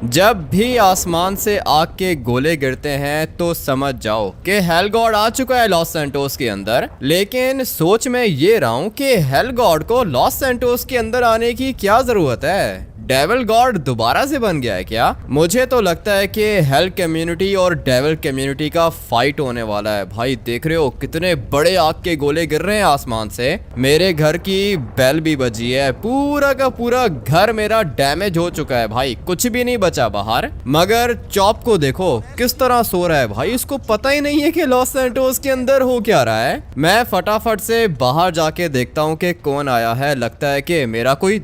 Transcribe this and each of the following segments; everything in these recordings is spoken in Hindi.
जब भी आसमान से आग के गोले गिरते हैं तो समझ जाओ कि हेल गॉड आ चुका है लॉस सैंटोस के अंदर। लेकिन सोच में ये रहा हूं कि हेल गॉड को लॉस सैंटोस के अंदर आने की क्या जरूरत है। डेविल गॉड दोबारा से बन गया है क्या? मुझे तो लगता है कि हेल कम्युनिटी और डेविल कम्युनिटी का फाइट होने वाला है। भाई देख रहे हो कितने बड़े आग के गोले गिर रहे हैं आसमान से। मेरे घर की बेल भी बजी है, पूरा का पूरा घर मेरा डैमेज हो चुका है भाई, कुछ भी नहीं बचा बाहर। मगर चॉप को देखो किस तरह सो रहा है भाई, इसको पता ही नहीं है कि लॉस सैंटोस के अंदर हो क्या रहा है। मैं फटाफट से बाहर जाके देखता हूँ कि कौन आया है। लगता है कि मेरा कोई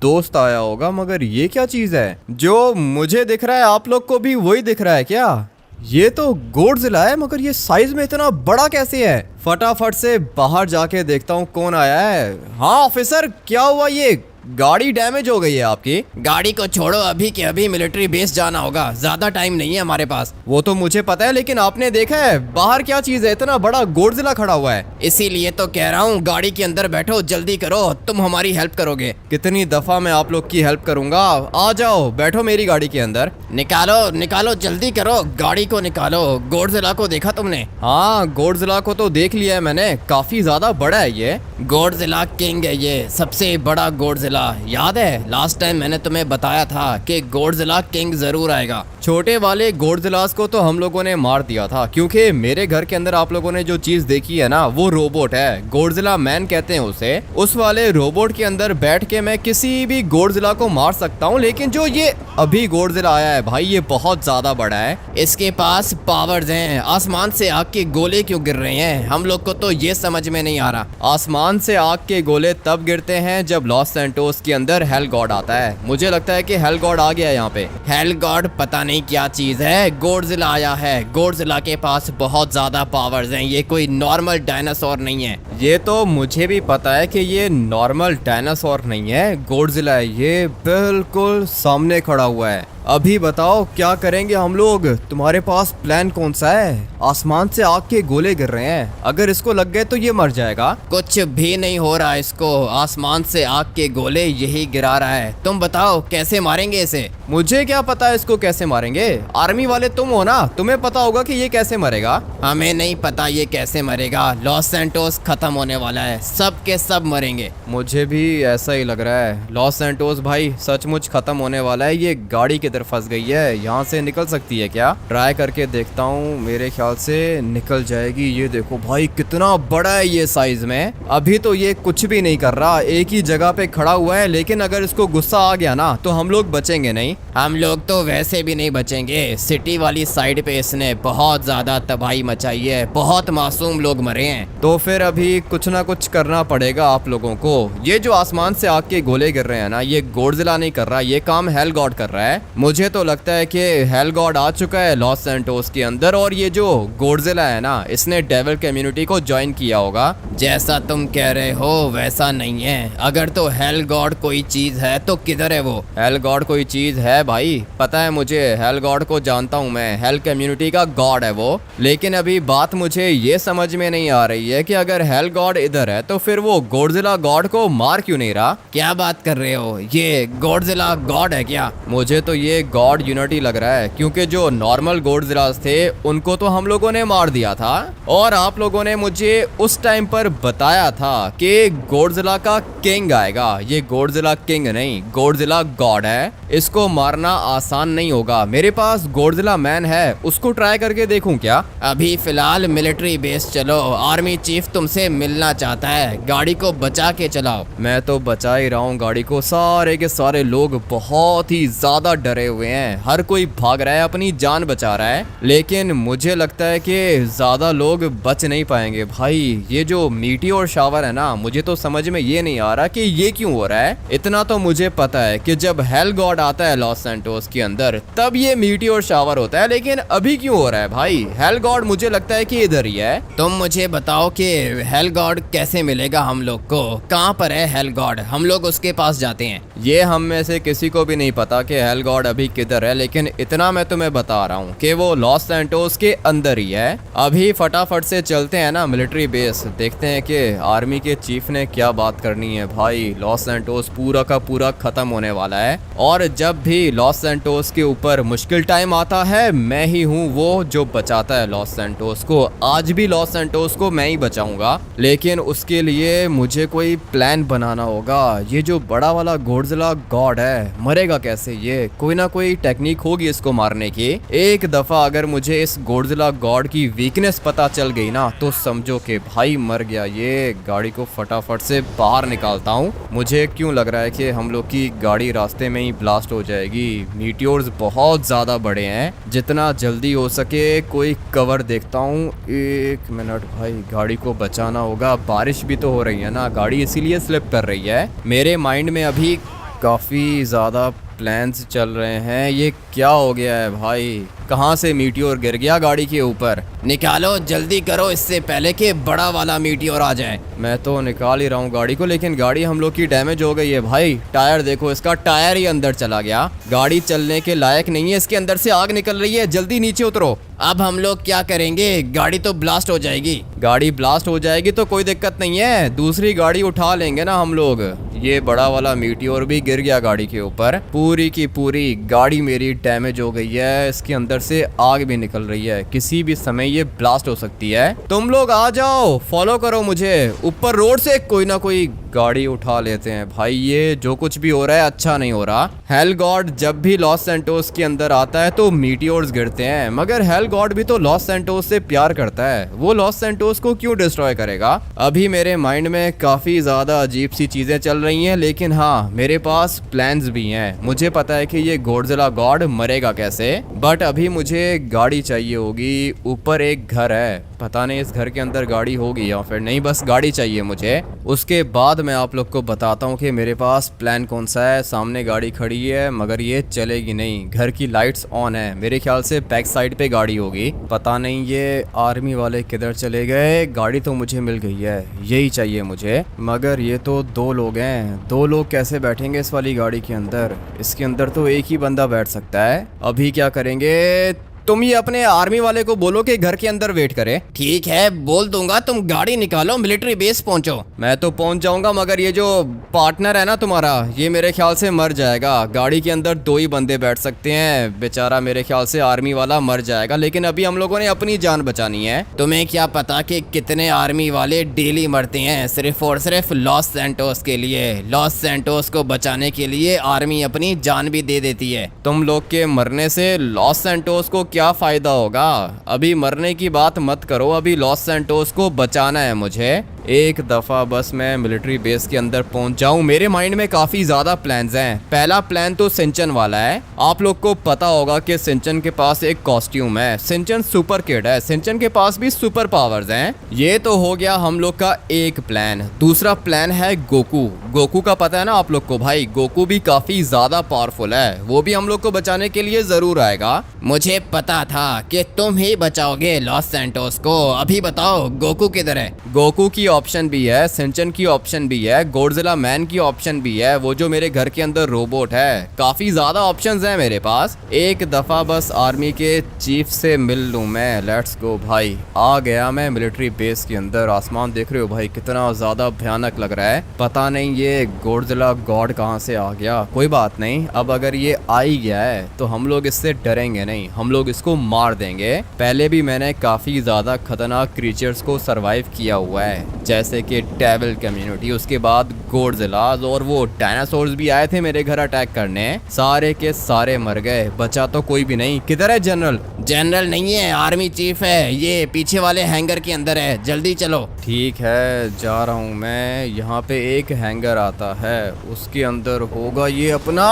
दोस्त आया होगा। मगर ये क्या चीज है? जो मुझे दिख रहा है आप लोग को भी वही दिख रहा है क्या? ये तो गोडजिला है, मगर ये साइज में इतना बड़ा कैसे है? फटाफट से बाहर जाके देखता हूँ कौन आया है। हाँ ऑफिसर, क्या हुआ? ये गाड़ी डैमेज हो गई है आपकी। गाड़ी को छोड़ो, अभी के अभी मिलिट्री बेस जाना होगा, ज्यादा टाइम नहीं है हमारे पास। वो तो मुझे पता है, लेकिन आपने देखा है बाहर क्या चीज है? इतना बड़ा गोडजिला खड़ा हुआ है। इसीलिए तो कह रहा हूँ गाड़ी के अंदर बैठो, जल्दी करो, तुम हमारी हेल्प करोगे। कितनी दफा मैं आप लोग की हेल्प करूंगा। आ जाओ बैठो मेरी गाड़ी के अंदर। निकालो निकालो, जल्दी करो, गाड़ी को निकालो। गोडजिला को देखा तुमने? हाँ गोडजिला को तो देख लिया है मैंने, काफी ज्यादा बड़ा है ये। गोडजिला किंग है ये, सबसे बड़ा गोडजिला। याद है लास्ट टाइम मैंने तुम्हें बताया था कि गोडजिला किंग जरूर आएगा। छोटे वाले गोडजिलास को तो हम लोगों ने मार दिया था, क्योंकि मेरे घर के अंदर आप लोगों ने जो चीज देखी है ना, वो रोबोट है। गोडजिला मैन कहते हैं उसे। उस वाले रोबोट के अंदर बैठ के मैं किसी भी गोडजिला को मार सकता हूँ। लेकिन जो ये अभी गोडजिला आया है भाई, ये बहुत ज्यादा बड़ा है। इसके पास पावर्स हैं। आसमान से आग के गोले क्यों गिर रहे हैं, हम लोग को तो ये समझ में नहीं आ रहा। आसमान से आग के गोले तब गिरते हैं जब लॉस सैंटोस के अंदर हेल गॉड आता है। मुझे लगता है कि हेल गॉड आ गया है यहाँ पे। हेल गॉड पता नहीं क्या चीज है, गोडजिला आया है। गोडजिला के पास बहुत ज्यादा पावर्स हैं, ये कोई नॉर्मल डायनासोर नहीं है। ये तो मुझे भी पता है कि ये नॉर्मल डायनासोर नहीं है, गोडजिला है। ये बिल्कुल सामने खड़ा हुआ है। अभी बताओ क्या करेंगे हम लोग? तुम्हारे पास प्लान कौन सा है? आसमान से आग के गोले गिर रहे हैं, अगर इसको लग गए तो ये मर जाएगा। कुछ भी नहीं हो रहा इसको, आसमान से आग के गोले यही गिरा रहा है। तुम बताओ कैसे मारेंगे इसे? मुझे क्या पता है इसको कैसे मारेंगे? आर्मी वाले तुम हो ना, तुम्हें पता होगा कि ये कैसे मरेगा। हमें नहीं पता ये कैसे मरेगा। लॉस सैंटोस खत्म होने वाला है, सब के सब मरेंगे। मुझे भी ऐसा ही लग रहा है। लॉस सैंटोस भाई सचमुच खत्म होने वाला है। ये गाड़ी किधर फंस गई है? यहाँ से निकल सकती है क्या? ट्राई करके देखता हूँ, मेरे ख्याल से निकल जाएगी। ये देखो भाई कितना बड़ा है ये साइज में। अभी तो ये कुछ भी नहीं कर रहा, एक ही जगह पे खड़ा हुआ है। लेकिन अगर इसको गुस्सा आ गया ना तो हम लोग बचेंगे नहीं। हम लोग तो वैसे भी नहीं बचेंगे। सिटी वाली साइड पे इसने बहुत ज्यादा तबाही मचाई है, बहुत मासूम लोग मरे हैं। तो फिर अभी कुछ ना कुछ करना पड़ेगा आप लोगों को। ये जो आसमान से आग के गोले गिर रहे हैं ना, ये गोडजिला नहीं कर रहा, ये काम हेल गॉड कर रहा है। मुझे तो लगता है कि हेल गॉड आ चुका है लॉस सैंटोस के अंदर, और ये जो गोडजिला है ना, इसने डेविल कम्युनिटी को ज्वाइन किया होगा। जैसा तुम कह रहे हो वैसा नहीं है। अगर तो हेल गॉड कोई चीज है तो किधर है वो? हेल गॉड कोई चीज है भाई, पता है मुझे। हेल गॉड को जानता हूँ मैं, हेल कम्युनिटी का गॉड है वो। लेकिन अभी बात मुझे ये समझ में नहीं आ रही है कि अगर हेल गॉड इधर है तो फिर वो गोडजिला गॉड को मार क्यों नहीं रहा? क्या बात कर रहे हो, ये गोडजिला गॉड है क्या? मुझे तो ये गॉड यूनिटी लग रहा है, क्योंकि जो नॉर्मल गोडजिलास थे उनको तो हम लोगों ने मार दिया था। और आप लोगों ने मुझे उस टाइम पर बताया था कि गोडजिला का किंग आएगा। ये गोडजिला किंग नहीं, गोडजिला गॉड है। इसको मारना आसान नहीं होगा। मेरे पास गोडजिला मैन है, उसको ट्राई करके देखूं क्या? अभी फिलहाल मिलिट्री बेस चलो, आर्मी चीफ तुमसे मिलना चाहता है। गाड़ी को बचा के चलाओ। मैं तो बचा ही रहा हूँ गाड़ी को। सारे के सारे लोग बहुत ही ज्यादा डरे हुए हैं, हर कोई भाग रहा है, अपनी जान बचा रहा है। लेकिन मुझे लगता है कि ज्यादा लोग बच नहीं पाएंगे भाई। ये जो मीटियोर शावर है ना, मुझे तो समझ में ये नहीं आ रहा कि ये क्यों हो रहा है। इतना तो मुझे पता है कि जब हेल गॉड आता है लॉस सैंटोस के अंदर तब ये मीटियोर शावर होता है। लेकिन अभी क्यों हो रहा है भाई? हेल गॉड मुझे लगता है कि इधर ही है। तुम मुझे बताओ कि हेल गॉड कैसे मिलेगा हम लोग को? कहाँ पर है हेल गॉड? हम लोग उसके पास जाते हैं। ये हम में से किसी को भी नहीं पता कि हेल गॉड अभी किधर है, लेकिन इतना मैं तुम्हें बता रहा हूँ कि वो लॉस सैंटोस के अंदर ही है। अभी फटाफट से चलते हैं ना मिलिट्री बेस, देखते हैं कि आर्मी के चीफ ने क्या बात करनी है। भाई लॉस सैंटोस पूरा का पूरा खत्म होने वाला है, और जब भी लॉस सैंटोस के ऊपर मुश्किल टाइम आता है मैं ही हूँ वो जो बचाता है लॉस सैंटोस को। आज भी लॉस सैंटोस को मैं ही बचाऊंगा, लेकिन उसके लिए मुझे कोई प्लान बनाना होगा। ये जो बड़ा वाला गोडजिला गॉड है मरेगा कैसे? ये कोई ना कोई टेक्निक होगी इसको मारने की। एक दफा अगर मुझे इस गोडजिला गॉड की वीकनेस पता चल गई ना तो समझो कि भाई मर गया। ये गाड़ी को फटाफट से बाहर निकालता हूँ। मुझे क्यों लग रहा है कि हम लोग की गाड़ी रास्ते में ही ब्लास्ट हो जाएगी। मीटियोर्स बहुत ज्यादा बड़े हैं, जितना जल्दी हो सके कोई कवर देखता हूँ। एक मिनट भाई, गाड़ी को बचाना होगा। बारिश भी तो हो रही है ना, गाड़ी इसीलिए स्लिप कर रही है। मेरे माइंड में अभी काफ़ी ज़्यादा प्लान्स चल रहे हैं। ये क्या हो गया है भाई? कहाँ से मीटियोर गिर गया गाड़ी के ऊपर? निकालो जल्दी करो इससे पहले कि बड़ा वाला मीटियोर आ जाए। मैं तो निकाल ही रहा हूँ गाड़ी को, लेकिन गाड़ी हम लोग की डैमेज हो गई है भाई। टायर देखो, इसका टायर ही अंदर चला गया। गाड़ी चलने के लायक नहीं है, इसके अंदर से आग निकल रही है। जल्दी नीचे उतरो। अब हम लोग क्या करेंगे? गाड़ी तो ब्लास्ट हो जाएगी। गाड़ी ब्लास्ट हो जाएगी तो कोई दिक्कत नहीं है, दूसरी गाड़ी उठा लेंगे ना हम लोग। ये बड़ा वाला मीटियोर भी गिर गया गाड़ी के ऊपर। पूरी की पूरी गाड़ी मेरी डैमेज हो गई है, इसके अंदर से आग भी निकल रही है। किसी भी समय ये ब्लास्ट हो सकती है। तुम लोग आ जाओ, फॉलो करो मुझे। ऊपर रोड से कोई ना कोई गाड़ी उठा लेते हैं भाई। ये जो कुछ भी हो रहा है अच्छा नहीं हो रहा। हेल गॉड जब भी लॉस सैंटोस के अंदर आता है तो मीटियोर्स गिरते हैं, मगर हेल गॉड भी तो लॉस सैंटोस से प्यार करता है। वो लॉस सैंटोस को क्यों डिस्ट्रॉय करेगा? अभी मेरे माइंड में काफी ज्यादा अजीब सी चीजें चल रही हैं, लेकिन हाँ मेरे पास प्लान्स भी हैं। मुझे पता है कि ये गोडजिला गॉड मरेगा कैसे, बट अभी मुझे गाड़ी चाहिए होगी। ऊपर एक घर है, पता नहीं इस घर के अंदर गाड़ी होगी या फिर नहीं, बस गाड़ी चाहिए मुझे। उसके बाद मैं आप लोग को बताता हूँ कि मेरे पास प्लान कौन सा है। सामने गाड़ी खड़ी है मगर ये चलेगी नहीं। घर की लाइट्स ऑन है, मेरे ख्याल से बैक साइड पे गाड़ी होगी। पता नहीं ये आर्मी वाले किधर चले गए। गाड़ी तो मुझे मिल गई है, यही चाहिए मुझे, मगर ये तो 2 लोग हैं। 2 लोग कैसे बैठेंगे इस वाली गाड़ी के अंदर? इसके अंदर तो एक ही बंदा बैठ सकता है। अभी क्या करेंगे? तुम ये अपने आर्मी वाले को बोलो कि घर के अंदर वेट करे। ठीक है बोल दूंगा, तुम गाड़ी निकालो, मिलिट्री बेस पहुंचो। मैं तो पहुंच जाऊंगा, मगर ये जो पार्टनर है ना तुम्हारा, ये मेरे ख्याल से मर जाएगा। गाड़ी के अंदर 2 ही बंदे बैठ सकते हैं। बेचारा मेरे ख्याल से आर्मी वाला मर जाएगा, लेकिन अभी हम लोगों ने अपनी जान बचानी है। तुम्हें क्या पता कि कितने आर्मी वाले डेली मरते हैं सिर्फ और सिर्फ लॉस सैंटोस के लिए। लॉस सैंटोस को बचाने के लिए आर्मी अपनी जान भी दे देती है। तुम लोग के मरने से लॉस सैंटोस को क्या फायदा होगा? अभी मरने की बात मत करो, अभी लॉस सैंटोस को बचाना है मुझे। एक दफा बस मैं मिलिट्री बेस के अंदर पहुंच जाऊं। मेरे माइंड में काफी ज्यादा प्लान्स हैं। पहला प्लान तो सिंचन वाला है। आप लोग को पता होगा कि सिंचन के पास एक कॉस्ट्यूम है। सिंचन सुपर किड है, सिंचन के पास भी सुपर पावर्स हैं। ये तो हो गया हम लोग का एक प्लान। दूसरा प्लान है गोकू। गोकू का पता है ना आप लोग को भाई, गोकू भी काफी ज्यादा पावरफुल है। वो भी हम लोग को बचाने के लिए जरूर आएगा। मुझे पता था कि तुम ही बचाओगे लॉस सैंटोस को। अभी बताओ गोकू किधर है? गोकू की ऑप्शन भी है, सिंचन की ऑप्शन भी है, गोडजिला मैन की ऑप्शन भी है, वो जो मेरे घर के अंदर रोबोट है। काफी ज्यादा ऑप्शंस हैं मेरे पास। एक दफा बस आर्मी के चीफ से मिल लूं मैं। लेट्स गो भाई। आ गया मैं मिलिट्री बेस के अंदर। आसमान देख रहे हो भाई कितना ज्यादा भयानक लग रहा है। पता नहीं ये गोडजिला गॉड कहाँ से आ गया। कोई बात नहीं, अब अगर ये आ ही गया है तो हम लोग इससे डरेंगे नहीं, हम लोग इसको मार देंगे। पहले भी मैंने काफी ज्यादा खतरनाक क्रीचर्स को सरवाइव किया हुआ है, जैसे कि डेविल कम्युनिटी, उसके बाद गोडजिलास, और वो डायनासोर्स भी आए थे मेरे घर अटैक करने। सारे के सारे मर गए, बचा तो कोई भी नहीं। किधर है जनरल? जनरल नहीं है, आर्मी चीफ है। ये पीछे वाले हैंगर के अंदर है, जल्दी चलो। ठीक है जा रहा हूँ मैं। यहाँ पे एक हैंगर आता है, उसके अंदर होगा ये अपना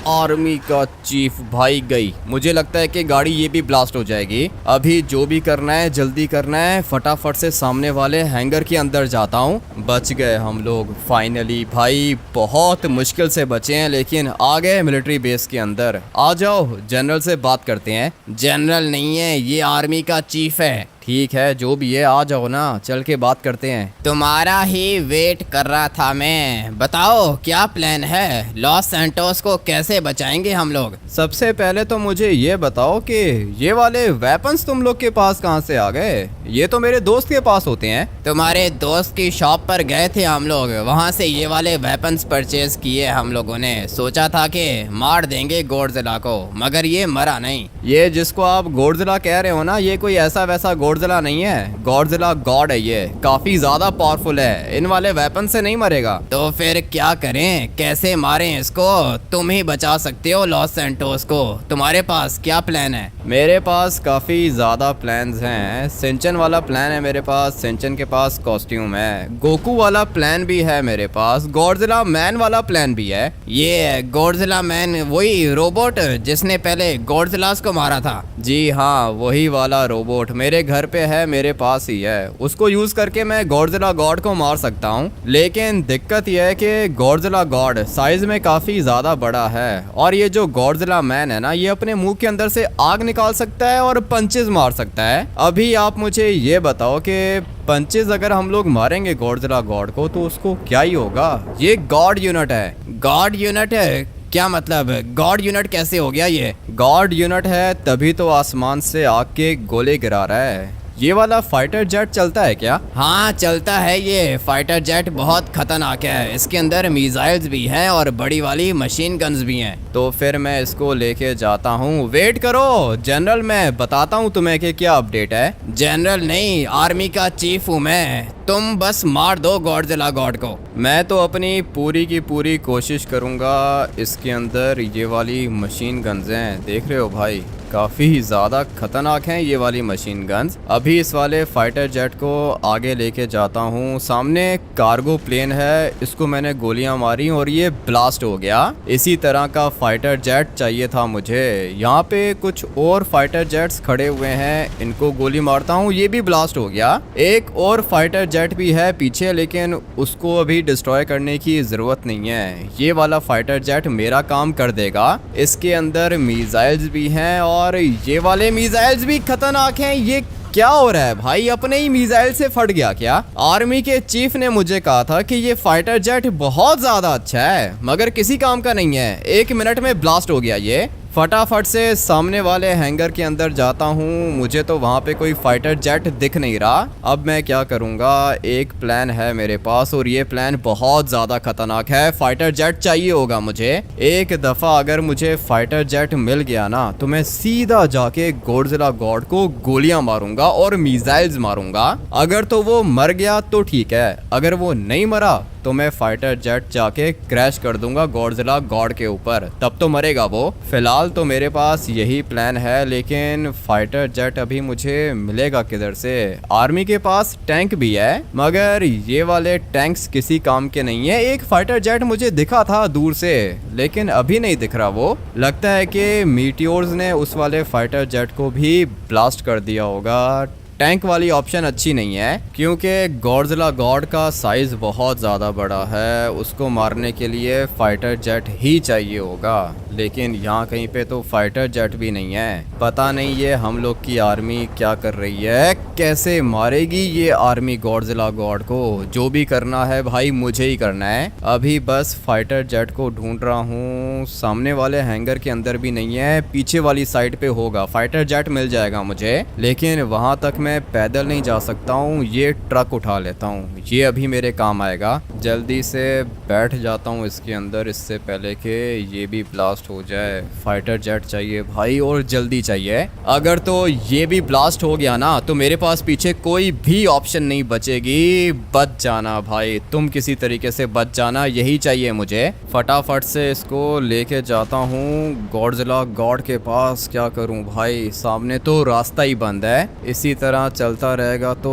आर्मी का चीफ। भाई गई, मुझे लगता है कि गाड़ी ये भी ब्लास्ट हो जाएगी। अभी जो भी करना है जल्दी करना है। फटाफट से सामने वाले हैंगर के अंदर जाता हूँ। बच गए हम लोग फाइनली भाई, बहुत मुश्किल से बचे हैं लेकिन आ गए मिलिट्री बेस के अंदर। आ जाओ जनरल से बात करते हैं। जनरल नहीं है, ये आर्मी का चीफ है। ठीक है, जो भी है आ जाओ ना, चल के बात करते हैं। तुम्हारा ही वेट कर रहा था मैं। बताओ क्या प्लान है, लॉस सैंटोस को कैसे बचाएंगे हम लोग? सबसे पहले तो मुझे ये बताओ कि ये वाले वेपन्स तुम लोग के पास कहाँ से आ गए? ये तो मेरे दोस्त के पास होते हैं। तुम्हारे दोस्त की शॉप पर गए थे हम लोग, वहाँ से ये वाले वेपन्स परचेज किए हम लोगों ने। सोचा था कि मार देंगे गॉडजिला को, मगर ये मरा नहीं। ये जिसको आप गॉडजिला कह रहे हो ना, ये कोई ऐसा वैसा गॉडजिला नहीं है। गॉडजिला गॉड है, ये काफी ज्यादा पावरफुल है, इन वाले वेपन से नहीं मरेगा। तो फिर क्या करें, कैसे मारें इसको? तुम ही बचा सकते हो लॉस सैंटोस को, तुम्हारे पास क्या प्लान है? मेरे पास काफी ज्यादा प्लान्स हैं। सिंचन वाला प्लान है मेरे पास, सिंचन के पास कॉस्ट्यूम है। गोकू वाला प्लान भी है मेरे पास, गॉडजिला मैन वाला प्लान भी है। ये गॉडजिला मैन वही रोबोट जिसने पहले गॉडजिलास को मारा था? जी हाँ, वही वाला रोबोट मेरे घर पे है, मेरे पास ही है। उसको यूज करके मैं गॉडजिला गॉड को मार सकता हूँ, लेकिन दिक्कत यह है कि गॉडजिला गॉड साइज में काफी ज्यादा बड़ा है, और ये जो गॉडजिला मैन है ना, ये अपने मुंह के अंदर से आग निकाल सकता है और पंचेस मार सकता है। अभी आप मुझे ये बताओ कि पंचेस अगर हम लोग मारेंगे गॉडजिला गॉड को तो उसको क्या ही होगा? ये गॉड यूनिट है। गॉड यूनिट है? क्या मतलब, गॉड यूनिट कैसे हो गया ये? गॉड यूनिट है तभी तो आसमान से आग के गोले गिरा रहा है। ये वाला फाइटर जेट चलता है क्या? हाँ चलता है, ये फाइटर जेट बहुत खतरनाक है। इसके अंदर मिसाइल्स भी हैं और बड़ी वाली मशीन गन्स भी हैं। तो फिर मैं इसको लेके जाता हूँ। वेट करो जनरल, मैं बताता हूँ तुम्हें कि क्या अपडेट है। जनरल नहीं, आर्मी का चीफ हूँ मैं। तुम बस मार दो गॉडजिला गॉड को। मैं तो अपनी पूरी की पूरी कोशिश करूँगा। इसके अंदर ये वाली मशीन गन्स हैं, देख रहे हो भाई, काफ़ी ज़्यादा खतरनाक हैं ये वाली मशीन गन्स। अभी इस वाले फाइटर जेट को आगे लेके जाता हूँ। सामने कार्गो प्लेन है, इसको मैंने गोलियां मारी और ये ब्लास्ट हो गया। इसी तरह का फाइटर जेट चाहिए था मुझे। यहाँ पे कुछ और फाइटर जेट्स खड़े हुए हैं, इनको गोली मारता हूँ, ये भी ब्लास्ट हो गया। एक और फाइटर जेट भी है पीछे, लेकिन उसको अभी डिस्ट्रॉय करने की ज़रूरत नहीं है। ये वाला फाइटर जेट मेरा काम कर देगा। इसके अंदर मिसाइल्स भी हैं और ये वाले मिसाइल्स भी खतरनाक हैं। ये क्या हो रहा है भाई, अपने ही मिसाइल से फट गया क्या? आर्मी के चीफ ने मुझे कहा था कि ये फाइटर जेट बहुत ज्यादा अच्छा है, मगर किसी काम का नहीं है। 1 मिनट में ब्लास्ट हो गया ये। फटाफट से सामने वाले हैंगर के अंदर जाता हूँ। मुझे तो वहाँ पे कोई फाइटर जेट दिख नहीं रहा। अब मैं क्या करूँगा, एक प्लान है मेरे पास और ये प्लान बहुत ज़्यादा खतरनाक है। फाइटर जेट चाहिए होगा मुझे। एक दफ़ा अगर मुझे फाइटर जेट मिल गया ना, तो मैं सीधा जाके गॉडजिला गॉड को गोलियां मारूंगा और मिसाइल्स मारूंगा। अगर तो वो मर गया तो ठीक है, अगर वो नहीं मरा तो मैं फाइटर जेट जाके क्रैश कर दूंगा गॉडजिला गॉड के ऊपर, तब तो मरेगा वो। फिलहाल तो मेरे पास यही प्लान है, लेकिन फाइटर जेट अभी मुझे मिलेगा किधर से? आर्मी के पास टैंक भी है, मगर ये वाले टैंक्स किसी काम के नहीं है। एक फाइटर जेट मुझे दिखा था दूर से, लेकिन अभी नहीं दिख रहा वो। लगता है कि मीटियोर्स ने उस वाले फाइटर जेट को भी ब्लास्ट कर दिया होगा। टैंक वाली ऑप्शन अच्छी नहीं है, क्योंकि गॉडजिला गॉड का साइज बहुत ज़्यादा बड़ा है। उसको मारने के लिए फाइटर जेट ही चाहिए होगा, लेकिन यहाँ कहीं पे तो फाइटर जेट भी नहीं है। पता नहीं ये हम लोग की आर्मी क्या कर रही है, कैसे मारेगी ये आर्मी गॉडजिला गॉड को? जो भी करना है भाई मुझे ही करना है। अभी बस फाइटर जेट को ढूंढ रहा हूँ। सामने वाले हैंगर के अंदर भी नहीं है, पीछे वाली साइड पे होगा। फाइटर जेट मिल जाएगा मुझे, लेकिन वहाँ तक मैं पैदल नहीं जा सकता हूँ। ये ट्रक उठा लेता हूँ, ये अभी मेरे काम आएगा। जल्दी से बैठ जाता हूँ इसके अंदर, इससे पहले कि ये भी ब्लास्ट हो जाए। फाइटर जेट चाहिए भाई, और जल्दी चाहिए। अगर तो ये भी ब्लास्ट हो गया ना, तो मेरे पास पीछे कोई भी ऑप्शन नहीं बचेगी। बच जाना भाई, तुम किसी तरीके से बच जाना, यही चाहिए मुझे। फटाफट से इसको लेके जाता हूँ गॉडजिला गॉड के पास। क्या करूँ भाई, सामने तो रास्ता ही बंद है। इसी तरह चलता रहेगा तो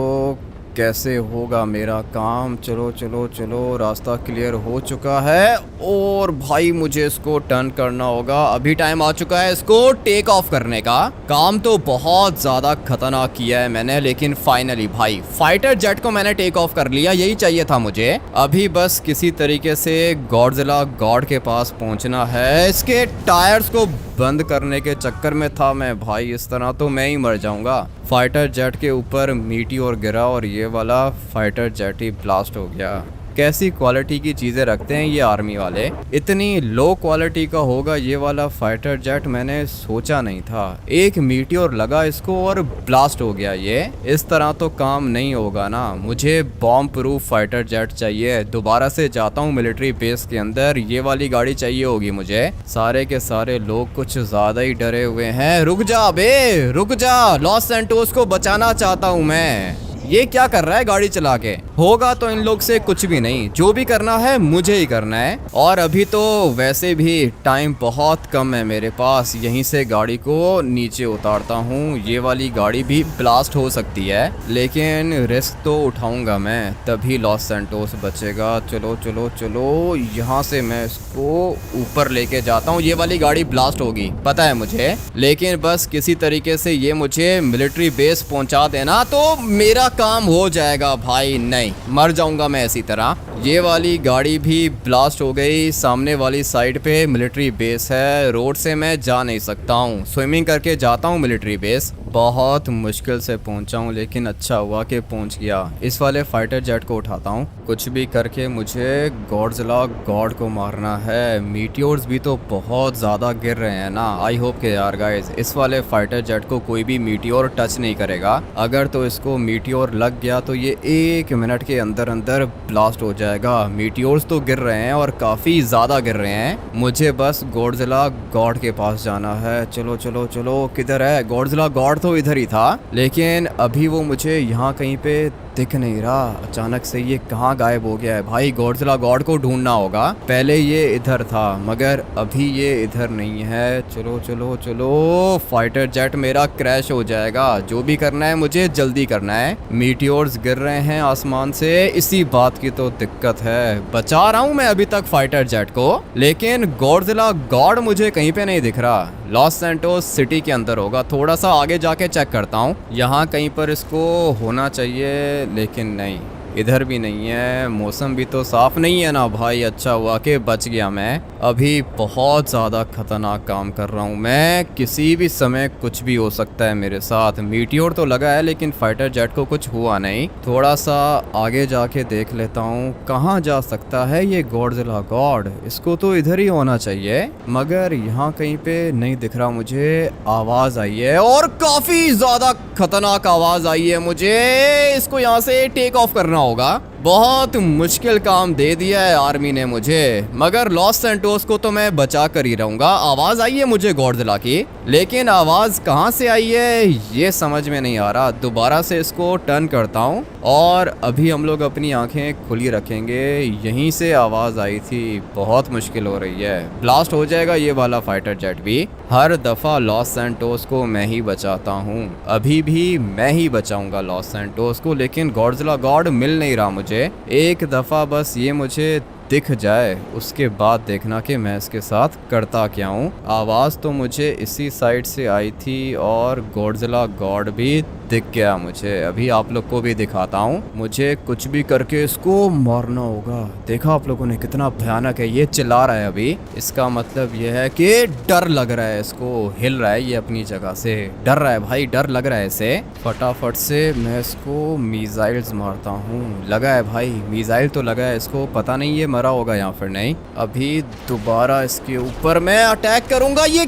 कैसे होगा मेरा काम? चलो चलो चलो, रास्ता क्लियर हो चुका है और भाई मुझे इसको टर्न करना होगा। अभी टाइम आ चुका है इसको टेक ऑफ करने का। काम तो बहुत ज़्यादा खतरनाक किया है मैंने, लेकिन फाइनली भाई फाइटर जेट को मैंने टेक ऑफ कर लिया, यही चाहिए था मुझे। अभी बस किसी तरीके से गॉडजिला गॉड के पास पहुंचना है। इसके टायर्स को बंद करने के चक्कर में था मैं भाई, इस तरह तो मैं ही मर जाऊंगा। फाइटर जेट के ऊपर मीटियोर गिरा और ये वाला फाइटर जेट ही ब्लास्ट हो गया। कैसी क्वालिटी की चीज़ें रखते हैं ये आर्मी वाले, इतनी लो क्वालिटी का होगा ये वाला फाइटर जेट मैंने सोचा नहीं था। एक मीटियोर लगा इसको और ब्लास्ट हो गया। ये इस तरह तो काम नहीं होगा ना, मुझे बॉम्ब प्रूफ फाइटर जेट चाहिए। दोबारा से जाता हूँ मिलिट्री बेस के अंदर, ये वाली गाड़ी चाहिए होगी मुझे। सारे के सारे लोग कुछ ज़्यादा ही डरे हुए हैं। रुक जा बे, रुक जा, लॉस सैंटोस को बचाना चाहता हूँ मैं। ये क्या कर रहा है गाड़ी चला के? होगा तो इन लोग से कुछ भी नहीं, जो भी करना है मुझे ही करना है। और अभी तो वैसे भी टाइम बहुत कम है मेरे पास, यहीं से गाड़ी को नीचे उतारता हूँ। ये वाली गाड़ी भी ब्लास्ट हो सकती है, लेकिन रिस्क तो उठाऊंगा मैं, तभी लॉस सैंटोस बचेगा। चलो चलो चलो, यहाँ से मैं इसको ऊपर लेके जाता हूँ। ये वाली गाड़ी ब्लास्ट होगी पता है मुझे, लेकिन बस किसी तरीके से ये मुझे मिलिट्री बेस पहुँचा देना तो मेरा काम हो जाएगा भाई। नहीं, मर जाऊंगा मैं इसी तरह। ये वाली गाड़ी भी ब्लास्ट हो गई। सामने वाली साइड पे मिलिट्री बेस है, रोड से मैं जा नहीं सकता हूँ। स्विमिंग करके जाता हूँ मिलिट्री बेस। बहुत मुश्किल से पहुँचा हूँ, लेकिन अच्छा हुआ कि पहुँच गया। इस वाले फाइटर जेट को उठाता हूँ, कुछ भी करके मुझे गॉडजिला गॉड को मारना है। मीटियोर्स भी तो बहुत ज़्यादा गिर रहे हैं ना। आई होप के यार गाइज इस वाले फाइटर जेट को कोई भी मीटियोर टच नहीं करेगा। अगर तो इसको मीटियोर लग गया तो ये 1 मिनट के अंदर अंदर ब्लास्ट हो जाएगा। मीटियोर्स तो गिर रहे हैं और काफ़ी ज़्यादा गिर रहे हैं। मुझे बस गॉडजिला गॉड के पास जाना है। चलो चलो चलो, किधर है गॉडजिला गॉड? तो इधर ही था, लेकिन अभी वो मुझे यहाँ कहीं पे दिख नहीं रहा। अचानक से ये कहाँ गायब हो गया है भाई? गॉडजिला गॉड को ढूंढना होगा। पहले ये इधर था मगर अभी ये इधर नहीं है। चलो चलो चलो, फाइटर जेट मेरा क्रैश हो जाएगा। जो भी करना है मुझे जल्दी करना है। मीटियोर्स गिर रहे हैं आसमान से, इसी बात की तो दिक्कत है। बचा रहा हूँ मैं अभी तक फाइटर जेट को, लेकिन गॉडजिला गॉड मुझे कहीं पे नहीं दिख रहा। लॉस सैंटोस सिटी के अंदर होगा, थोड़ा सा आगे जाके चेक करता हूँ। यहाँ कहीं पर इसको होना चाहिए, लेकिन नहीं, इधर भी नहीं है। मौसम भी तो साफ नहीं है ना भाई। अच्छा हुआ कि बच गया मैं। अभी बहुत ज़्यादा खतरनाक काम कर रहा हूँ मैं, किसी भी समय कुछ भी हो सकता है मेरे साथ। मीटियोर तो लगा है लेकिन फाइटर जेट को कुछ हुआ नहीं। थोड़ा सा आगे जाके देख लेता हूँ कहाँ जा सकता है ये गॉडजिला गॉड। इसको तो इधर ही होना चाहिए, मगर यहाँ कहीं पे नहीं दिख रहा मुझे। आवाज़ आई है और काफ़ी ज़्यादा खतरनाक आवाज़ आई है मुझे। इसको यहाँ से टेक ऑफ करना होगा। बहुत मुश्किल काम दे दिया है आर्मी ने मुझे, मगर लॉस सैंटोस को तो मैं बचा कर ही रहूंगा। आवाज़ आई है मुझे गॉडजिला की, लेकिन आवाज़ कहाँ से आई है ये समझ में नहीं आ रहा। दोबारा से इसको टर्न करता हूँ और अभी हम लोग अपनी आंखें खुली रखेंगे। यहीं से आवाज़ आई थी। बहुत मुश्किल हो रही है, ब्लास्ट हो जाएगा ये वाला फाइटर जेट भी। हर दफ़ा लॉस सैंटोस को मैं ही बचाता हूँ, अभी भी मैं ही बचाऊंगा लॉस सैंटोस को, लेकिन गॉडजिला गॉड मिल नहीं रहा मुझे। एक दफ़ा बस ये मुझे दिख जाए, उसके बाद देखना कि मैं इसके साथ करता क्या हूँ। आवाज़ तो मुझे इसी साइड से आई थी और गॉडजिला गॉड भी दिख गया मुझे। अभी आप लोग को भी दिखाता हूँ। मुझे कुछ भी करके इसको मारना होगा। देखा आप लोगों ने कितना भयानक है, ये चिल्ला रहा है अभी। इसका मतलब ये है कि डर लग रहा है इसको, हिल रहा है ये अपनी जगह से, डर रहा है भाई, डर लग रहा है इसे। फटाफट से मैं इसको मिसाइल्स मारता हूँ। लगा है भाई, मिसाइल तो लगा है इसको, पता नहीं ये मरा होगा या फिर नहीं। अभी दोबारा इसके ऊपर मैं अटैक करूंगा। ये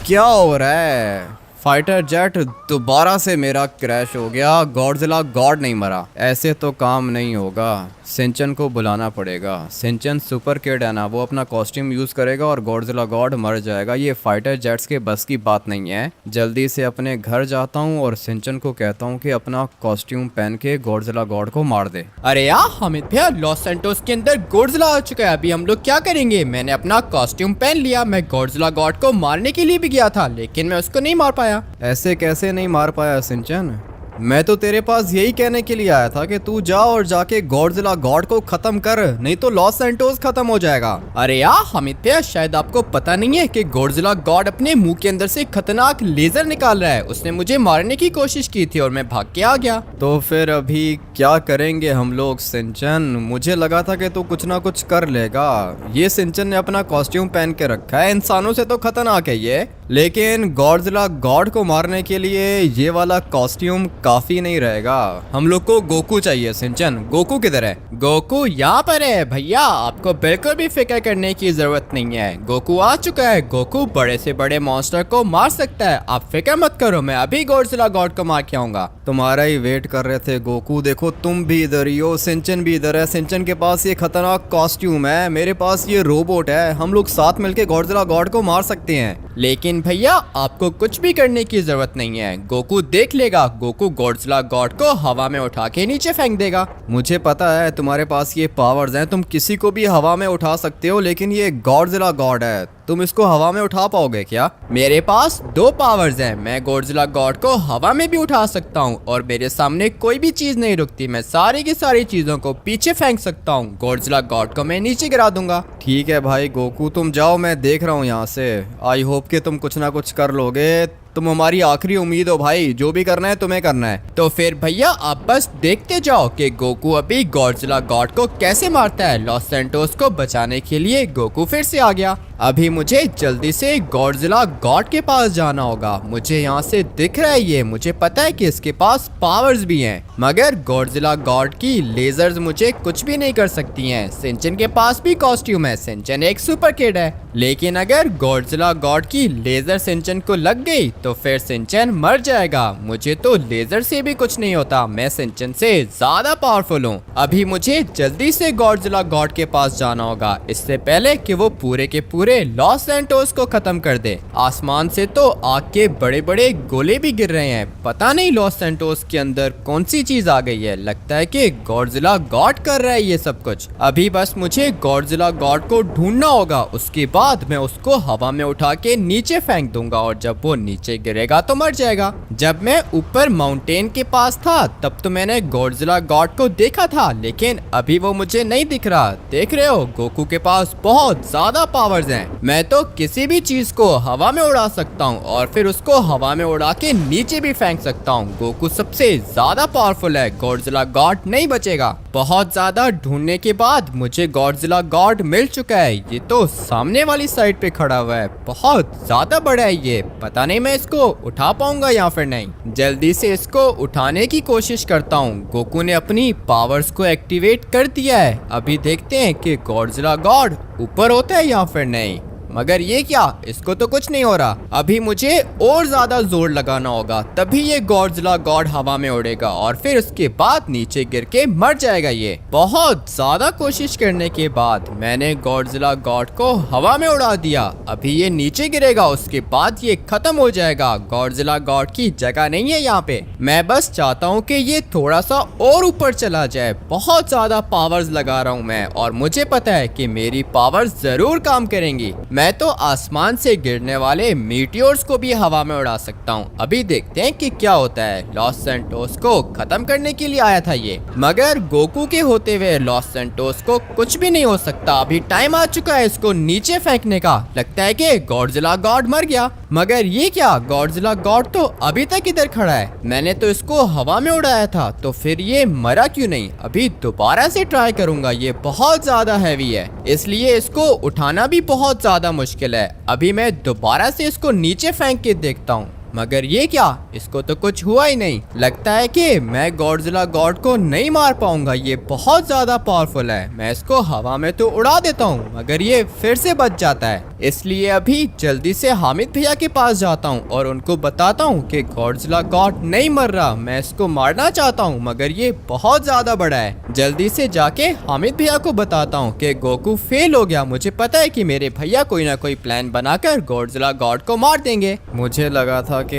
क्या हो रहा है? फाइटर जेट दोबारा से मेरा क्रैश हो गया। गॉडजिला गॉड नहीं मरा, ऐसे तो काम नहीं होगा। सिंचन को बुलाना पड़ेगा। सिंचन सुपर किड है ना, वो अपना कॉस्ट्यूम यूज करेगा और गॉडजिला गॉड मर जाएगा। ये फाइटर जेट्स के बस की बात नहीं है। जल्दी से अपने घर जाता हूँ और सिंचन को कहता हूँ कि अपना कॉस्ट्यूम पहन के गॉडजिला गॉड को मार दे। अरे यार हामिद भैया, लॉस सैंटोस के अंदर गॉडजिला आ चुका है। अभी हम लोग क्या करेंगे? मैंने अपना कॉस्ट्यूम पहन लिया। मैं गॉडजिला गॉड को मारने के लिए भी गया था, लेकिन मैं उसको नहीं मार पाया। ऐसे कैसे नहीं मार पाया सिंचन? मैं तो तेरे पास यही कहने के लिए आया था कि तू जा और जाके गॉडजिला गॉड को खत्म कर, नहीं तो लॉस सैंटोस खत्म हो जाएगा। अरे यार हामिद भैया, शायद आपको पता नहीं है कि गॉडजिला गॉड अपने मुंह के अंदर से खतरनाक लेजर निकाल रहा है। उसने मुझे मारने की कोशिश की थी और मैं भाग के आ गया। तो फिर अभी क्या करेंगे हम लोग सिंचन? मुझे लगा था कि तू कुछ ना कुछ कर लेगा। ये सिंचन ने अपना कॉस्ट्यूम पहन के रखा है, इंसानों से तो खतरनाक है ये, लेकिन गॉडजिला गॉड को मारने के लिए ये वाला कॉस्ट्यूम काफी नहीं रहेगा। हम लोग को गोकू चाहिए सिंचन। गोकू किधर है? गोकू यहाँ पर है भैया, आपको बिल्कुल भी फिक्र करने की जरूरत नहीं है। गोकू आ चुका है। गोकू बड़े से बड़े मॉन्स्टर को मार सकता है, आप फिक्र मत करो, मैं अभी गॉडजिला गॉड को मार के आऊंगा। तुम्हारा ही वेट कर रहे थे गोकू। देखो तुम भी इधर ही हो, सिंचन भी इधर है। सिंचन के पास ये खतरनाक कॉस्ट्यूम है, मेरे पास ये रोबोट है, हम लोग साथ मिलके गॉडजिला गॉड को मार सकते हैं। लेकिन भैया आपको कुछ भी करने की जरूरत नहीं है, गोकू देख लेगा। गोकू गॉडजिला गॉड को हवा में उठा के नीचे फेंक देगा। मुझे पता है तुम्हारे पास ये पावर्स हैं, तुम किसी को भी हवा में उठा सकते हो, लेकिन ये गॉडजिला गॉड है, तुम इसको हवा में उठा पाओगे क्या? मेरे पास 2 पावर्स हैं, मैं गॉडजिला गॉड को हवा में भी उठा सकता हूँ और मेरे सामने कोई भी चीज नहीं रुकती। मैं सारी की सारी चीजों को पीछे फेंक सकता हूँ। गॉडजिला गॉड को मैं नीचे गिरा दूंगा। ठीक है भाई गोकू, तुम जाओ, मैं देख रहा हूँ यहाँ से। आई होप कि तुम कुछ ना कुछ कर लोगे, तुम हमारी आखिरी उम्मीद हो भाई, जो भी करना है तुम्हें करना है। तो फिर भैया आप बस देखते जाओ कि गोकू अभी गॉडजिला गॉड को कैसे मारता है। लॉस सैंटोस को बचाने के लिए गोकू फिर से आ गया। अभी मुझे जल्दी से गॉडजिला गॉड के पास जाना होगा। मुझे यहाँ से दिख रहा है ये, मुझे पता है कि इसके पास पावर्स भी हैं, मगर गॉडजिला गॉड की लेजर्स मुझे कुछ भी नहीं कर सकती हैं। सिंचन के पास भी कॉस्ट्यूम है, सिंचन एक सुपर किड है, लेकिन अगर गॉडजिला गॉड की लेजर सिंचन को लग गई तो फिर सिंचन मर जाएगा। मुझे तो लेजर से भी कुछ नहीं होता, मैं सिंचन से ज्यादा पावरफुल हूँ। अभी मुझे जल्दी से गॉडजिला गॉड के पास जाना होगा, इससे पहले कि वो पूरे के पूरे लॉस सैंटोस को खत्म कर दे। आसमान से तो आग के बड़े बड़े गोले भी गिर रहे हैं, पता नहीं लॉस सैंटोस के अंदर कौन सी चीज आ गई है। लगता है कि गॉडजिला गॉड कर रहा है ये सब कुछ। अभी बस मुझे गॉडजिला गॉड को ढूंढना होगा, उसके बाद मैं उसको हवा में उठा के नीचे फेंक दूंगा और जब वो नीचे गिरेगा तो मर जाएगा। जब मैं ऊपर माउंटेन के पास था तब तो मैंने गॉडजिला गॉड को देखा था, लेकिन अभी वो मुझे नहीं दिख रहा। देख रहे हो गोकू के पास बहुत ज्यादा पावर्स हैं, मैं तो किसी भी चीज को हवा में उड़ा सकता हूँ और फिर उसको हवा में उड़ा के नीचे भी फेंक सकता हूँ। गोकू सबसे ज्यादा पावरफुल है, गॉडजिला गॉड नहीं बचेगा। बहुत ज्यादा ढूंढने के बाद मुझे गॉडजिला गॉड मिल चुका है, ये तो सामने वाली साइड पे खड़ा हुआ है, बहुत ज्यादा बड़ा है ये, पता नहीं मैं इसको उठा पाऊंगा या फिर नहीं। जल्दी से इसको उठाने की कोशिश करता हूँ। गोकू ने अपनी पावर्स को एक्टिवेट कर दिया है, अभी देखते हैं कि गॉडजिला गॉड ऊपर होता है या फिर नहीं। मगर ये क्या, इसको तो कुछ नहीं हो रहा। अभी मुझे और ज्यादा जोर लगाना होगा, तभी ये गॉडजिला गॉड हवा में उड़ेगा और फिर उसके बाद नीचे गिर के मर जाएगा ये। बहुत ज्यादा कोशिश करने के बाद मैंने गॉडजिला गॉड को हवा में उड़ा दिया, अभी ये नीचे गिरेगा, उसके बाद ये खत्म हो जाएगा। गॉडजिला गॉड की जगह नहीं है यहाँ पे। मैं बस चाहता हूँ कि ये थोड़ा सा और ऊपर चला जाए। बहुत ज्यादा पावर्स लगा रहा हूँ मैं और मुझे पता है कि मेरी पावर्स जरूर काम करेंगी। मैं तो आसमान से गिरने वाले मीटियोर्स को भी हवा में उड़ा सकता हूँ। अभी देखते हैं कि क्या होता है। लॉस सैंटोस को खत्म करने के लिए आया था ये, मगर गोकू के होते हुए लॉस सैंटोस को कुछ भी नहीं हो सकता। अभी टाइम आ चुका है इसको नीचे फेंकने का। लगता है कि गॉडजिला गॉड मर गया, मगर ये क्या, गॉडजिला गॉड तो अभी तक इधर खड़ा है। मैंने तो इसको हवा में उड़ाया था, तो फिर ये मरा क्यों नहीं? अभी दोबारा से ट्राई करूंगा। ये बहुत ज्यादा हैवी है, इसलिए इसको उठाना भी बहुत ज्यादा मुश्किल है। अभी मैं दोबारा से इसको नीचे फेंक के देखता हूँ, मगर ये क्या, इसको तो कुछ हुआ ही नहीं। लगता है कि मैं गॉडजिला गॉड को नहीं मार पाऊंगा, ये बहुत ज्यादा पावरफुल है। मैं इसको हवा में तो उड़ा देता हूँ, मगर ये फिर से बच जाता है। इसलिए अभी जल्दी से हामिद भैया के पास जाता हूँ और उनको बताता हूँ कि गॉडजिला गॉड नहीं मर रहा, मैं इसको मारना चाहता हूँ, मगर ये बहुत ज्यादा बड़ा है। जल्दी से जाके हामिद भैया को बताता हूँ कि गोकू फेल हो गया। मुझे पता है कि मेरे भैया कोई ना कोई प्लान बनाकर गॉडजिला गॉड को मार देंगे। मुझे लगा था कि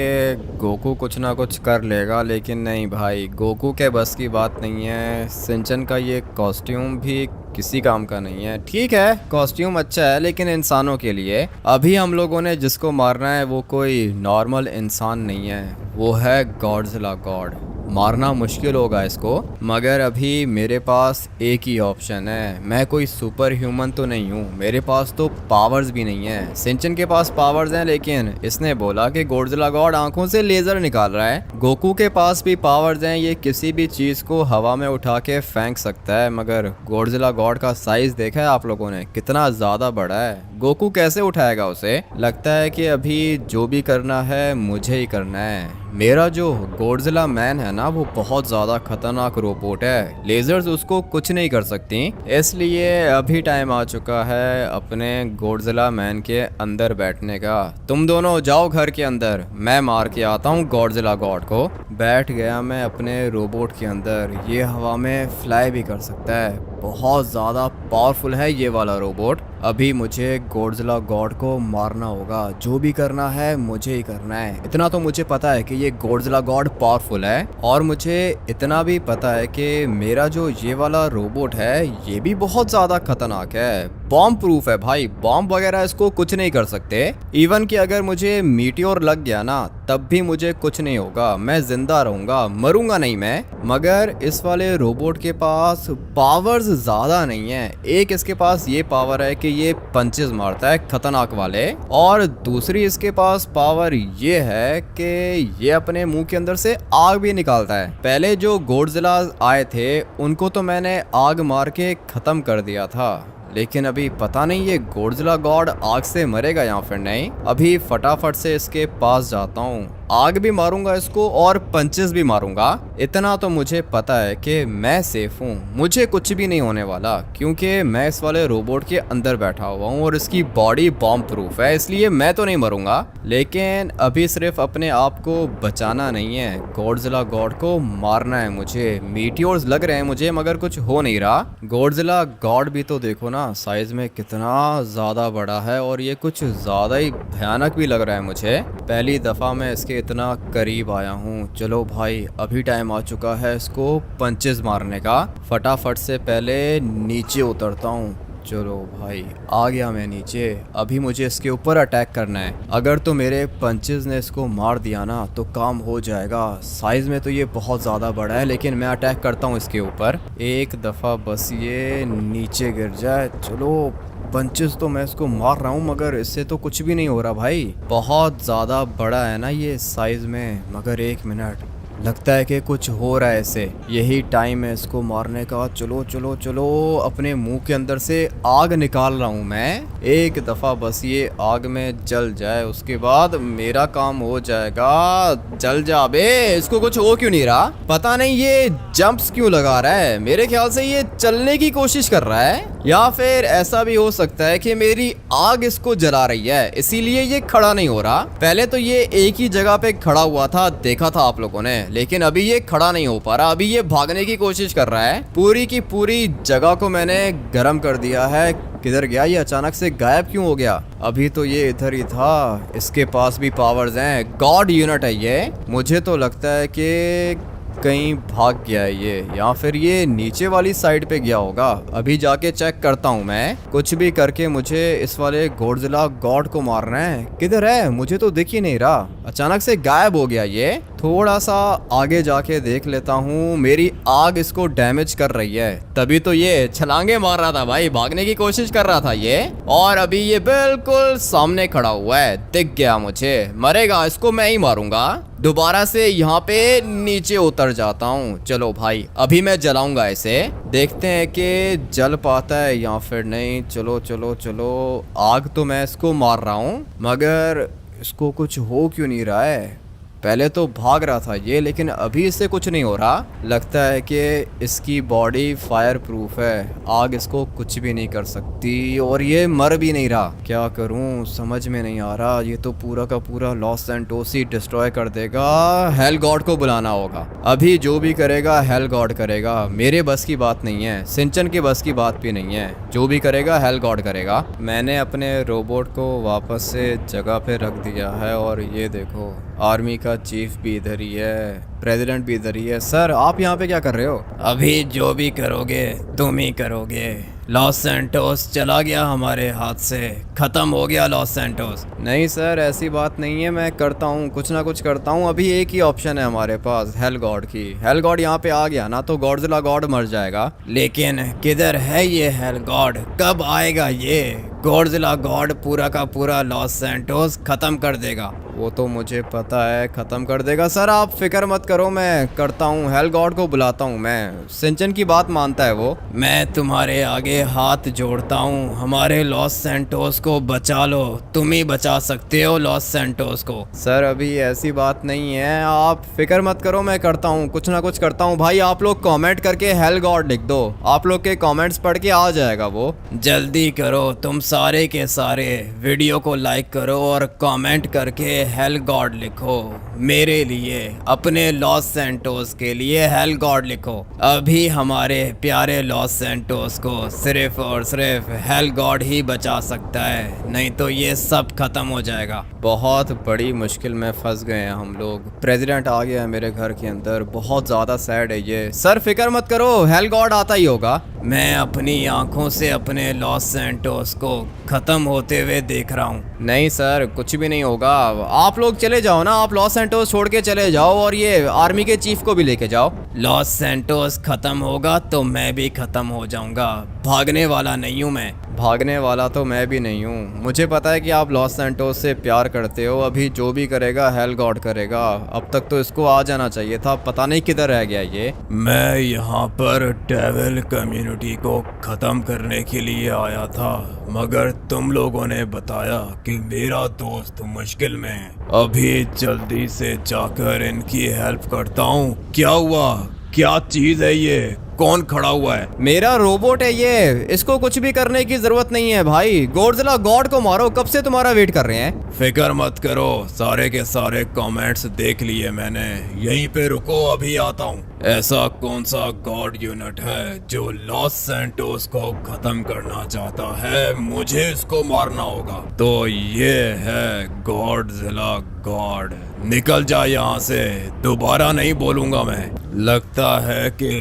गोकू कुछ ना कुछ कर लेगा, लेकिन नहीं भाई, गोकू के बस की बात नहीं है। सिंचन का ये कॉस्ट्यूम भी किसी काम का नहीं है। ठीक है, कॉस्ट्यूम अच्छा है, लेकिन इंसानों के लिए। अभी हम लोगों ने जिसको मारना है वो कोई नॉर्मल इंसान नहीं है, वो है गॉडजिला गॉड। मारना मुश्किल होगा इसको, मगर अभी मेरे पास एक ही ऑप्शन है। मैं कोई सुपर ह्यूमन तो नहीं हूँ, मेरे पास तो पावर्स भी नहीं है। सिंचन के पास पावर्स हैं, लेकिन इसने बोला कि गॉडजिला गॉड आंखों से लेजर निकाल रहा है। गोकू के पास भी पावर्स हैं, ये किसी भी चीज को हवा में उठा के फेंक सकता है, मगर गॉडजिला गॉड का साइज देखा है आप लोगों ने, कितना ज्यादा बड़ा है। गोकू कैसे उठाएगा उसे? लगता है कि अभी जो भी करना है मुझे ही करना है। मेरा जो गॉडजिला मैन है ना, वो बहुत ज़्यादा खतरनाक रोबोट है, लेजर्स उसको कुछ नहीं कर सकती। इसलिए अभी टाइम आ चुका है अपने गॉडजिला मैन के अंदर बैठने का। तुम दोनों जाओ घर के अंदर, मैं मार के आता हूँ गॉडजिला गॉड को। बैठ गया मैं अपने रोबोट के अंदर। ये हवा में फ्लाई भी कर सकता है, बहुत ज़्यादा पावरफुल है ये वाला रोबोट। अभी मुझे गॉडजिला गॉड को मारना होगा, जो भी करना है मुझे ही करना है। इतना तो मुझे पता है कि ये गॉडजिला गॉड पावरफुल है, और मुझे इतना भी पता है कि मेरा जो ये वाला रोबोट है ये भी बहुत ज़्यादा खतरनाक है। बॉम्ब प्रूफ है भाई, बॉम्ब वगैरह इसको कुछ नहीं कर सकते। इवन कि अगर मुझे मीटियोर लग गया ना, तब भी मुझे कुछ नहीं होगा, मैं जिंदा रहूंगा, मरूंगा नहीं मैं। मगर इस वाले रोबोट के पास पावर्स ज़्यादा नहीं है। एक इसके पास ये पावर है कि ये पंचेस मारता है खतरनाक वाले, और दूसरी इसके पास पावर ये है कि ये अपने मुंह के अंदर से आग भी निकालता है। पहले जो गॉडजिला आए थे उनको तो मैंने आग मार के खत्म कर दिया था, लेकिन अभी पता नहीं ये गॉडजिला गॉड आग से मरेगा या फिर नहीं। अभी फटाफट से इसके पास जाता हूँ, आग भी मारूंगा इसको और पंचेस भी मारूंगा। इतना तो मुझे पता है कि मैं सेफ हूँ, मुझे कुछ भी नहीं होने वाला, क्योंकि मैं इस वाले रोबोट के अंदर बैठा हुआ हूँ और इसकी बॉडी बॉम्ब प्रूफ है, इसलिए मैं तो नहीं मरूंगा। लेकिन अभी सिर्फ अपने आप को बचाना नहीं है, गॉडजिला गॉड को मारना है मुझे। मीटियोर्स लग रहे हैं मुझे, मगर कुछ हो नहीं रहा। गॉडजिला गॉड भी तो देखो ना, साइज में कितना ज्यादा बड़ा है, और ये कुछ ज्यादा ही भयानक भी लग रहा है मुझे। पहली दफा मैं इसके इतना करीब आया हूँ। चलो भाई, अभी टाइम आ चुका है इसको पंचेस मारने का। फटाफट से पहले नीचे उतरता हूँ। चलो भाई, आ गया मैं नीचे। अभी मुझे इसके ऊपर अटैक करना है। अगर तो मेरे पंचेस ने इसको मार दिया ना तो काम हो जाएगा। साइज में तो ये बहुत ज़्यादा बड़ा है, लेकिन मैं अटैक करता हूँ इसके ऊपर। एक दफ़ा बस ये नीचे गिर जाए। चलो, पंचेस तो मैं इसको मार रहा हूँ, मगर इससे तो कुछ भी नहीं हो रहा भाई। बहुत ज़्यादा बड़ा है ना ये साइज में। मगर एक मिनट, लगता है कि कुछ हो रहा है इसे। यही टाइम है इसको मारने का। चलो चलो चलो, अपने मुंह के अंदर से आग निकाल रहा हूँ मैं। एक दफ़ा बस ये आग में जल जाए, उसके बाद मेरा काम हो जाएगा। जल जा बे, इसको कुछ हो क्यों नहीं रहा? पता नहीं ये जंप्स क्यों लगा रहा है। मेरे ख्याल से ये चलने की कोशिश कर रहा है, या फिर ऐसा भी हो सकता है कि मेरी आग इसको जला रही है, इसीलिए ये खड़ा नहीं हो रहा। पहले तो ये एक ही जगह पे खड़ा हुआ था, देखा था आप लोगों ने, लेकिन अभी ये खड़ा नहीं हो पा रहा। अभी ये भागने की कोशिश कर रहा है। पूरी की पूरी जगह को मैंने गर्म कर दिया है। किधर गया ये? अचानक से गायब क्यों हो गया? अभी तो ये इधर ही था। इसके पास भी पावर्स हैं, गॉड यूनिट है ये। मुझे तो लगता है कि कहीं भाग गया है ये, या फिर ये नीचे वाली साइड पे गया होगा। अभी जाके चेक करता हूँ मैं। कुछ भी करके मुझे इस वाले गॉडजिला गॉड को मारना है। किधर है? मुझे तो दिख ही नहीं रहा, अचानक से गायब हो गया ये। थोड़ा सा आगे जाके देख लेता हूँ। मेरी आग इसको डैमेज कर रही है, तभी तो ये छलांगे मार रहा था भाई, भागने की कोशिश कर रहा था ये। और अभी ये बिल्कुल सामने खड़ा हुआ है, दिख गया मुझे। मरेगा, इसको मैं ही मारूंगा। दोबारा से यहाँ पे नीचे उतर जाता हूँ। चलो भाई, अभी मैं जलाऊंगा इसे, देखते हैं कि जल पाता है या फिर नहीं। चलो चलो चलो, आग तो मैं इसको मार रहा हूँ, मगर इसको कुछ हो क्यों नहीं रहा है? पहले तो भाग रहा था ये, लेकिन अभी इससे कुछ नहीं हो रहा। लगता है कि इसकी बॉडी फायर प्रूफ है, आग इसको कुछ भी नहीं कर सकती, और ये मर भी नहीं रहा। क्या करूं समझ में नहीं आ रहा। ये तो पूरा का पूरा लॉस सैंटोस ही डिस्ट्रॉय कर देगा। हेल गॉड को बुलाना होगा। अभी जो भी करेगा हेल गॉड करेगा, मेरे बस की बात नहीं है, सिंचन के बस की बात भी नहीं है। जो भी करेगा हेल गॉड करेगा। मैंने अपने रोबोट को वापस से जगह पे रख दिया है, और ये देखो आर्मी का चीफ भी इधर ही है, प्रेसिडेंट भी इधर ही है। सर, आप यहाँ पे क्या कर रहे हो? अभी जो भी करोगे तुम ही करोगे, लॉस सैंटोस चला गया हमारे हाथ से, खत्म हो गया लॉस सैंटोस। नहीं सर, ऐसी बात नहीं है, मैं करता हूँ, कुछ ना कुछ करता हूँ। अभी एक ही ऑप्शन है हमारे पास, हेल गॉड की। हेल गॉड यहाँ पे आ गया ना तो गॉडजिला गॉड मर जाएगा। लेकिन किधर है ये हेल गॉड, कब आएगा ये? गॉडजिला गॉड पूरा का पूरा लॉस सैंटोस खत्म कर देगा। वो तो मुझे पता है खत्म कर देगा सर, आप फिक्र मत करो, मैं करता हूँ, हेल गॉड को बुलाता हूँ मैं। सिंचन की बात मानता है वो। मैं तुम्हारे आगे हाथ जोड़ता हूँ, हमारे लॉस सैंटोस को बचा लो, तुम ही बचा सकते हो लॉस सैंटोस को। सर अभी ऐसी बात नहीं है, आप फिक्र मत करो, मैं करता हूँ, कुछ ना कुछ करता हूँ। भाई आप लोग कमेंट करके हेल गॉड लिख दो, आप लोग के कमेंट्स पढ़ के आ जाएगा वो। जल्दी करो, तुम सारे के सारे वीडियो को लाइक करो और कमेंट करके हेल गॉड लिखो मेरे लिए, अपने लॉस सैंटोस के लिए हेल गॉड लिखो। अभी हमारे प्यारे लॉस सैंटोस को सिर्फ और सिर्फ हेल गॉड ही बचा सकता है, नहीं तो ये सब खत्म हो जाएगा। बहुत बड़ी मुश्किल में फंस गए हैं हम लोग, प्रेसिडेंट आ गया है मेरे घर के अंदर, बहुत ज़्यादा सैड है ये। सर फिक्र मत करो, हेल गॉड आता ही होगा। मैं अपनी आंखों से अपने लॉस सैंटोस को खत्म होते हुए देख रहा हूँ। नहीं सर, कुछ भी नहीं होगा, आप लोग चले जाओ ना, आप लॉस सैंटोस छोड़ के चले जाओ और ये आर्मी के चीफ को भी लेके जाओ। लॉस सैंटोस खत्म होगा तो मैं भी खत्म हो जाऊंगा, भागने वाला नहीं हूँ मैं। भागने वाला तो मैं भी नहीं हूँ, मुझे पता है कि आप लॉस सैंटोस से प्यार करते हो, अभी जो भी करेगा हेल गॉड करेगा। अब तक तो इसको आ जाना चाहिए था, पता नहीं किधर रह गया ये। मैं यहाँ पर डेविल कम्युनिटी को खत्म करने के लिए आया था, मगर तुम लोगों ने बताया कि मेरा दोस्त मुश्किल में है। अभी जल्दी से जाकर इनकी हेल्प करता हूँ। क्या हुआ, क्या चीज है ये, कौन खड़ा हुआ है? मेरा रोबोट है ये, इसको कुछ भी करने की जरूरत नहीं है भाई। गॉडजिला गॉड को मारो, कब से तुम्हारा वेट कर रहे हैं। फिक्र मत करो, सारे के सारे कमेंट्स देख लिए मैंने, यहीं पे रुको, अभी आता हूँ। ऐसा कौन सा गॉड यूनिट है जो लॉस सैंटोस को खत्म करना चाहता है? मुझे इसको मारना होगा। तो ये है गॉडजिला गॉड, निकल जा यहाँ से, दोबारा नहीं बोलूंगा मैं। लगता है कि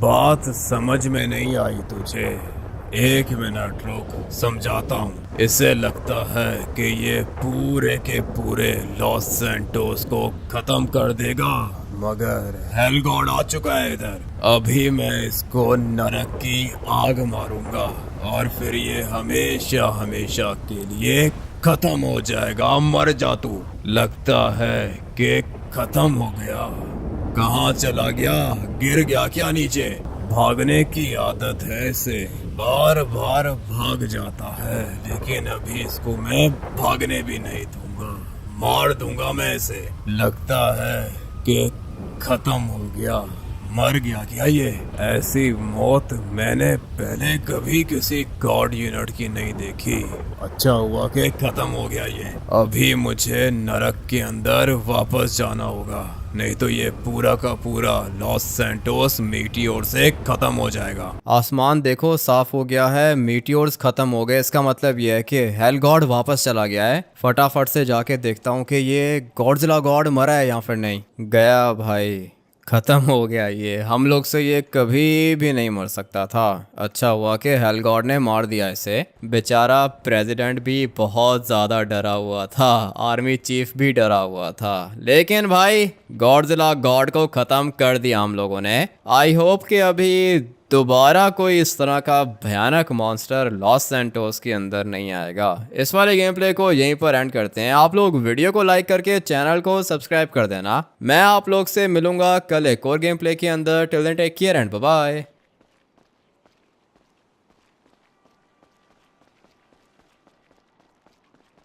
बात समझ में नहीं आई तुझे, एक मिनट रुक, समझाता हूँ। इसे लगता है कि ये पूरे के पूरे लॉस सैंटोस को खत्म कर देगा, मगर हेल गॉड आ चुका है इधर। अभी मैं इसको नरक की आग मारूंगा और फिर ये हमेशा हमेशा के लिए खत्म हो जाएगा। मर जा तू। लगता है कि खत्म हो गया। कहाँ चला गया, गिर गया क्या नीचे? भागने की आदत है इसे, बार बार भाग जाता है, लेकिन अभी इसको मैं भागने भी नहीं दूंगा, मार दूंगा मैं इसे। लगता है कि खत्म हो गया, मर गया क्या ये? ऐसी मौत मैंने पहले कभी किसी गॉड यूनिट की नहीं देखी। अच्छा हुआ कि खत्म हो गया ये। अभी मुझे नरक के अंदर वापस जाना होगा, नहीं तो ये पूरा का पूरा लॉस सैंटोस मीटियोर से खत्म हो जाएगा। आसमान देखो साफ हो गया है, मीटियोर्स खत्म हो गए, इसका मतलब ये है कि हेल गॉड वापस चला गया है। फटाफट से जाके देखता हूँ कि ये गॉडजिला गॉड मरा है या फिर नहीं। गया भाई, खत्म हो गया ये, हम लोग से ये कभी भी नहीं मर सकता था। अच्छा हुआ कि हेल गॉड ने मार दिया इसे। बेचारा प्रेसिडेंट भी बहुत ज़्यादा डरा हुआ था, आर्मी चीफ भी डरा हुआ था, लेकिन भाई गॉडजिला गॉड को ख़त्म कर दिया हम लोगों ने। आई होप कि अभी दोबारा कोई इस तरह का भयानक मॉन्स्टर लॉस सैंटोस के अंदर नहीं आएगा। इस वाले गेम प्ले को यहीं पर एंड करते हैं। आप लोग वीडियो को लाइक करके चैनल को सब्सक्राइब कर देना। मैं आप लोग से मिलूंगा कल एक और गेम प्ले के अंदर। Till then take care and bye bye.